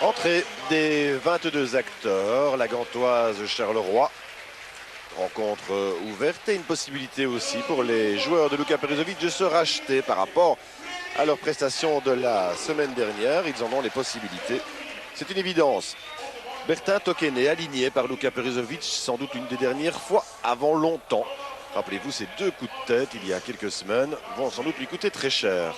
Entrée des 22 acteurs, la Gantoise Charleroi. Rencontre ouverte et une possibilité aussi pour les joueurs de Luka Perizovic de se racheter par rapport à leurs prestations de la semaine dernière. Ils en ont les possibilités. C'est une évidence. Bertin Tokene aligné par Luka Perizovic, sans doute une des dernières fois avant longtemps. Rappelez-vous, ces deux coups de tête il y a quelques semaines vont sans doute lui coûter très cher.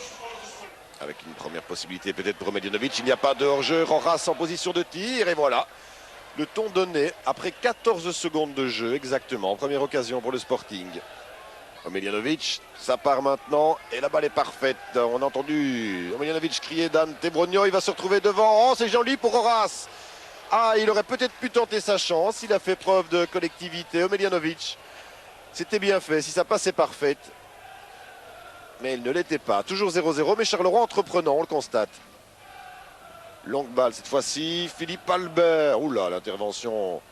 Avec une première possibilité peut-être pour Omedjanovic, il n'y a pas de hors-jeu, Roras en position de tir et voilà. Le ton donné après 14 secondes de jeu exactement. Première occasion pour le Sporting. Omedjanovic, ça part maintenant et la balle est parfaite. On a entendu Omedjanovic crier Dante Brogno, il va se retrouver devant. Oh, c'est Jean-Louis pour Roras. Ah, il aurait peut-être pu tenter sa chance. Il a fait preuve de collectivité. Omedjanovic, c'était bien fait. Si ça passait parfaite. Mais il ne l'était pas. Toujours 0-0, mais Charleroi entreprenant, on le constate. Longue balle cette fois-ci. Philippe Albert. Oula, l'intervention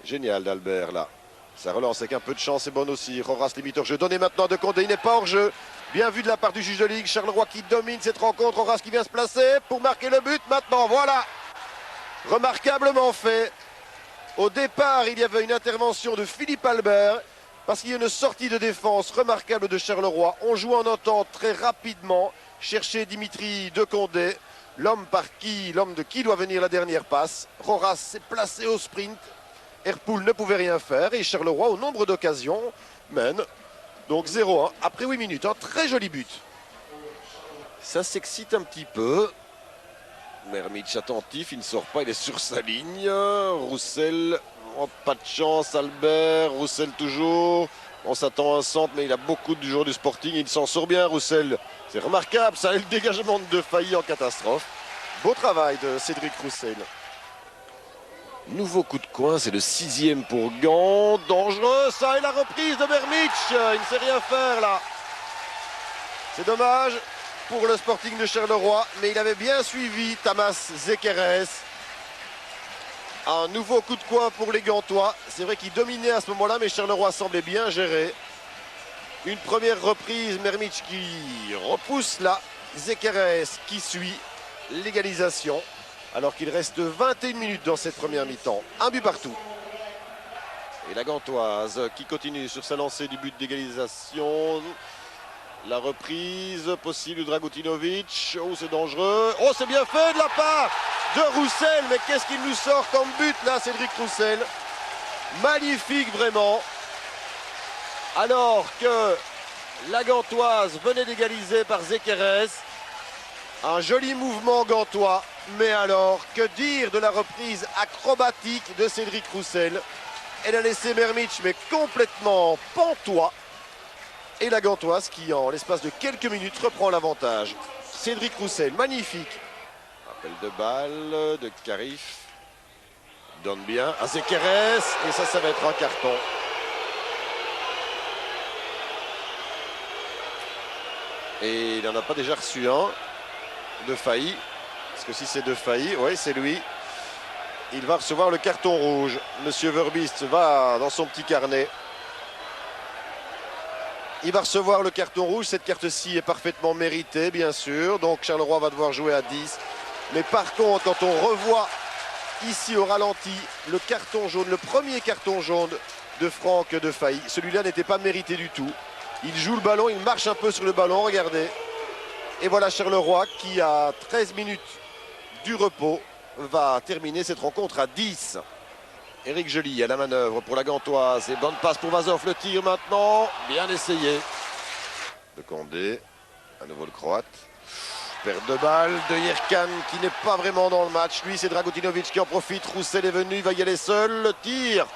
géniale d'Albert là. Ça relance avec un peu de chance, c'est bon aussi. Roras limite hors-jeu. Donné maintenant de Condé, il n'est pas hors-jeu. Bien vu de la part du juge de ligue. Charleroi qui domine cette rencontre. Roras qui vient se placer pour marquer le but maintenant. Voilà. Remarquablement fait. Au départ, il y avait une intervention de Philippe Albert. Parce qu'il y a une sortie de défense remarquable de Charleroi. On joue en entente très rapidement. Chercher Dimitri de Condé. L'homme de qui doit venir la dernière passe. Roras s'est placé au sprint. Herpoul ne pouvait rien faire. Et Charleroi, au nombre d'occasions, mène. Donc 0-1 après 8 minutes. Un très joli but. Ça s'excite un petit peu. Mermic attentif, il ne sort pas, il est sur sa ligne. Roussel, oh, pas de chance. Albert, Roussel toujours. On s'attend à un centre, mais il a beaucoup de joueurs du Sporting. Il s'en sort bien, Roussel. C'est remarquable, ça, et le dégagement de Failly en catastrophe. Beau travail de Cédric Roussel. Nouveau coup de coin, c'est le 6e pour Gand. Dangereux, ça, et la reprise de Mermic. Il ne sait rien faire, là. C'est dommage pour le Sporting de Charleroi, mais il avait bien suivi Tamas Zekeres. Un nouveau coup de coin pour les Gantois. C'est vrai qu'ils dominaient à ce moment-là, mais Charleroi semblait bien gérer. Une première reprise, Mermic qui repousse là. Zekeres qui suit l'égalisation. Alors qu'il reste 21 minutes dans cette première mi-temps. Un but partout. Et la Gantoise qui continue sur sa lancée du but d'égalisation. La reprise possible de Dragutinovic. Oh, c'est dangereux. Oh, c'est bien fait de la part de Roussel. Mais qu'est-ce qu'il nous sort comme but là, Cédric Roussel. Magnifique vraiment. Alors que la Gantoise venait d'égaliser par Zekeres. Un joli mouvement gantois. Mais alors, que dire de la reprise acrobatique de Cédric Roussel. Elle a laissé Mermic, mais complètement pantois. Et la Gantoise qui, en l'espace de quelques minutes, reprend l'avantage. Cédric Roussel, magnifique. Appel de balle de Carif. Donne bien à Zekeres. Et ça va être un carton. Et il n'en a pas déjà reçu un de Failly. Parce que si c'est de Failly, oui, c'est lui. Il va recevoir le carton rouge. Monsieur Verbist va dans son petit carnet. Il va recevoir le carton rouge. Cette carte-ci est parfaitement méritée, bien sûr. Donc Charleroi va devoir jouer à 10. Mais par contre, quand on revoit ici au ralenti le carton jaune, le premier carton jaune de Franck de Failly, celui-là n'était pas mérité du tout. Il joue le ballon, il marche un peu sur le ballon, regardez. Et voilà Charleroi qui, à 13 minutes du repos, va terminer cette rencontre à 10. Éric Joly à la manœuvre pour la Gantoise. Et bonne passe pour Vazov. Le tir maintenant. Bien essayé. De Condé. À nouveau le Croate. Perte de balle de Yerkan qui n'est pas vraiment dans le match. Lui, c'est Dragutinovic qui en profite. Roussel est venu. Il va y aller seul. Le tir.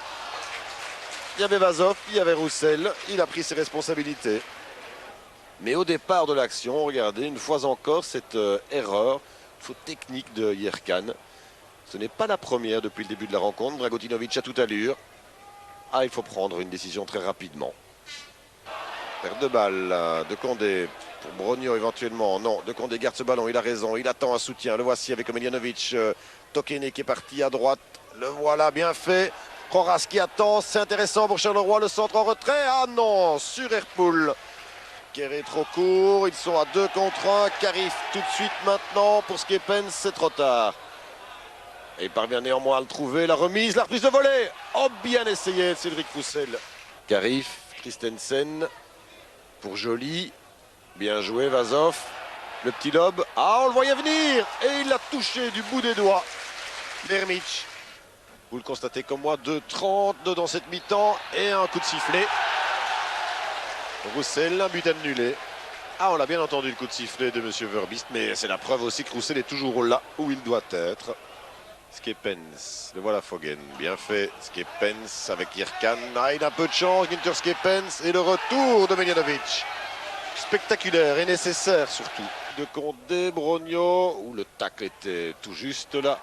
Il y avait Vazov. Il y avait Roussel. Il a pris ses responsabilités. Mais au départ de l'action, regardez, une fois encore, cette erreur. Faute technique de Yerkan. Ce n'est pas la première depuis le début de la rencontre. Dragutinovic a toute allure. Ah, il faut prendre une décision très rapidement. Perte de balle de Condé pour Brogno éventuellement. Non, de Condé garde ce ballon, il a raison. Il attend un soutien. Le voici avec Omedjanovic. Tokene qui est parti à droite. Le voilà, bien fait. Roras qui attend. C'est intéressant pour Charleroi. Le centre en retrait. Ah non, sur Herpoul. Kéré est trop court. Ils sont à 2 contre 1. Carif tout de suite maintenant. Pour Skepens, c'est trop tard. Et il parvient néanmoins à le trouver. La remise, la reprise de volée. Oh, bien essayé, Cédric Roussel. Carif, Christensen pour Joly. Bien joué, Vazov. Le petit lob. Ah, on le voyait venir. Et il l'a touché du bout des doigts. Mermic. Vous le constatez comme moi, 2,30 dans cette mi-temps. Et un coup de sifflet. Roussel, un but annulé. Ah, on l'a bien entendu, le coup de sifflet de M. Verbist. Mais c'est la preuve aussi que Roussel est toujours là où il doit être. Skepens, le voilà Foggen, bien fait. Skepens avec Irkan, ah, il a un peu de chance, Günther Skepens, et le retour de Miljanovic. Spectaculaire et nécessaire surtout. De Condé, Brogno, où le tacle était tout juste là.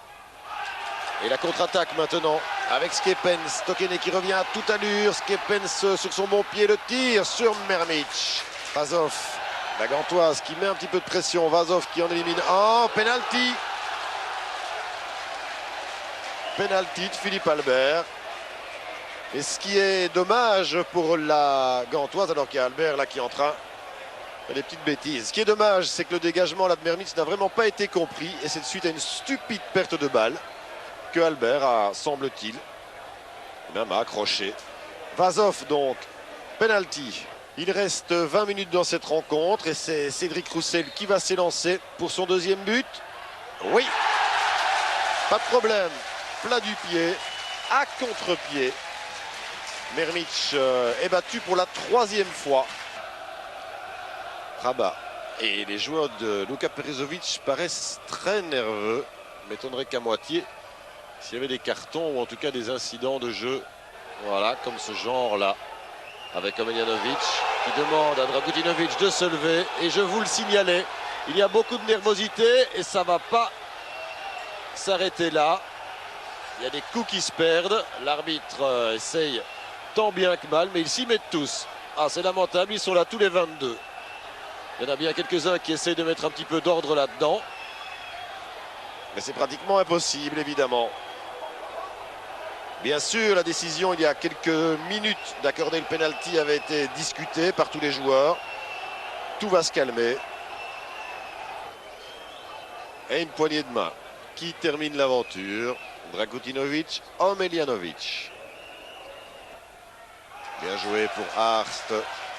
Et la contre-attaque maintenant avec Skepens, Tokene qui revient à toute allure, Skepens sur son bon pied, le tir sur Mermic. Vazov, la Gantoise qui met un petit peu de pression, Vazov qui en élimine un, penalty. Penalty de Philippe Albert. Et ce qui est dommage pour la Gantoise, alors qu'il y a Albert là qui est en train de des petites bêtises. Ce qui est dommage, c'est que le dégagement là de Mermic n'a vraiment pas été compris. Et c'est suite à une stupide perte de balle que Albert a, semble-t-il, même accroché. Vazov donc, penalty. Il reste 20 minutes dans cette rencontre et c'est Cédric Roussel qui va s'élancer pour son deuxième but. Oui, pas de problème. Plat du pied, à contre-pied. Mermic est battu pour la 3e fois. Rabat. Et les joueurs de Luka Perizovic paraissent très nerveux. M'étonnerait qu'à moitié, s'il y avait des cartons ou en tout cas des incidents de jeu. Voilà, comme ce genre-là. Avec Omeljanovic qui demande à Dragutinovic de se lever. Et je vous le signalais, il y a beaucoup de nervosité et ça ne va pas s'arrêter là. Il y a des coups qui se perdent. L'arbitre essaye tant bien que mal, mais ils s'y mettent tous. Ah, c'est lamentable, ils sont là tous les 22. Il y en a bien quelques-uns qui essayent de mettre un petit peu d'ordre là-dedans. Mais c'est pratiquement impossible, évidemment. Bien sûr, la décision, il y a quelques minutes, d'accorder le penalty avait été discutée par tous les joueurs. Tout va se calmer. Et une poignée de main qui termine l'aventure. Dragutinovic, Omeljanovic. Bien joué pour Arst.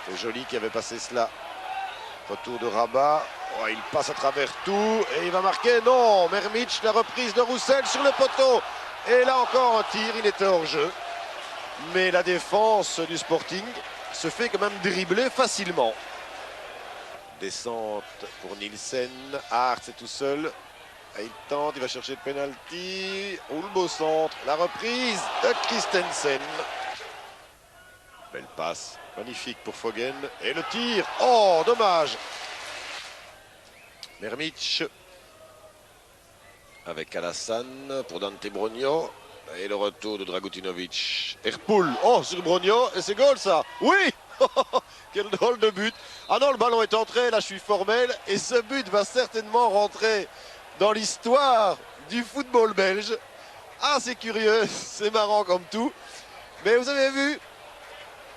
C'était Joly qui avait passé cela. Retour de Rabat. Oh, il passe à travers tout et il va marquer. Non, Mermic, la reprise de Roussel sur le poteau. Et là encore un tir, il était hors jeu. Mais la défense du Sporting se fait quand même dribbler facilement. Descente pour Nielsen. Arst est tout seul. Il tente, il va chercher le penalty. Ou le beau centre. La reprise de Christensen. Belle passe. Magnifique pour Foggen. Et le tir. Oh, dommage. Mermic. Avec Alassane pour Dante Brogno. Et le retour de Dragutinovic. Erpoul. Oh, sur Brogno. Et c'est goal ça. Oui. Quel drôle de but. Ah non, le ballon est entré. Là, je suis formel. Et ce but va certainement rentrer dans l'histoire du football belge. Ah, c'est curieux, c'est marrant comme tout. Mais vous avez vu,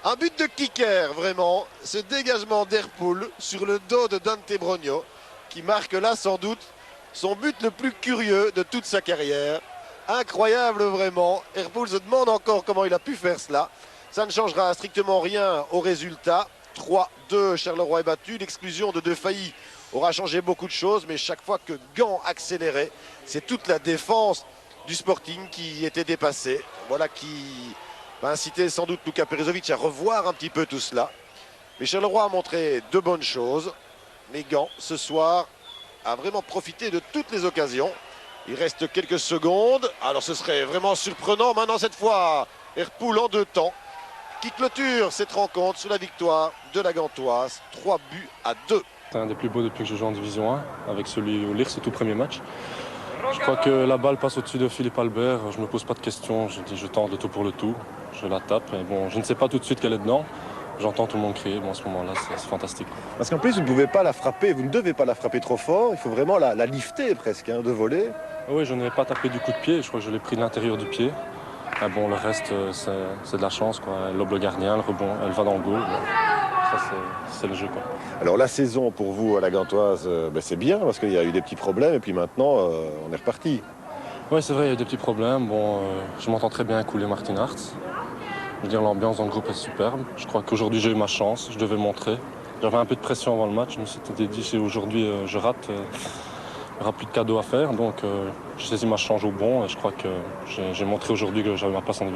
un but de kicker, vraiment. Ce dégagement d'Erpoul sur le dos de Dante Brogno, qui marque là sans doute son but le plus curieux de toute sa carrière. Incroyable vraiment. Erpoul se demande encore comment il a pu faire cela. Ça ne changera strictement rien au résultat. 3-2, Charleroi est battu. L'exclusion de Defailly aura changé beaucoup de choses, mais chaque fois que Gand accélérait, c'est toute la défense du Sporting qui était dépassée. Voilà qui va inciter sans doute Luka Perizovic à revoir un petit peu tout cela. Mais Charleroi a montré de bonnes choses. Mais Gand, ce soir, a vraiment profité de toutes les occasions. Il reste quelques secondes. Alors ce serait vraiment surprenant. Maintenant, cette fois, Erpoul en 2 temps, qui clôture cette rencontre sur la victoire de la Gantoise. 3-2. C'est un des plus beaux depuis que je joue en Division 1, avec celui au Lille, c'est tout premier match. Je crois que la balle passe au-dessus de Philippe Albert, je ne me pose pas de questions, je dis je tente le tout pour le tout, je la tape. Et bon, je ne sais pas tout de suite qu'elle est dedans, j'entends tout le monde crier, bon, à ce moment-là c'est fantastique. Parce qu'en plus vous ne pouvez pas la frapper, vous ne devez pas la frapper trop fort, il faut vraiment la lifter presque, hein, de voler. Oui, je n'ai pas tapé du coup de pied, je crois que je l'ai pris de l'intérieur du pied. Mais bon, le reste c'est de la chance, quoi. Elle lobe le gardien, le rebond, elle va dans le goal. Ça c'est le jeu, quoi. Alors la saison pour vous à la Gantoise, c'est bien parce qu'il y a eu des petits problèmes et puis maintenant on est reparti. Oui, c'est vrai, il y a eu des petits problèmes. Bon, je m'entends très bien avec Couler Martin Hartz. Je veux dire, l'ambiance dans le groupe est superbe. Je crois qu'aujourd'hui, j'ai eu ma chance. Je devais montrer. J'avais un peu de pression avant le match. Je me suis dit, si aujourd'hui je rate, il n'y aura plus de cadeaux à faire. Donc, j'ai saisi ma chance au bon et je crois que j'ai montré aujourd'hui que j'avais ma place en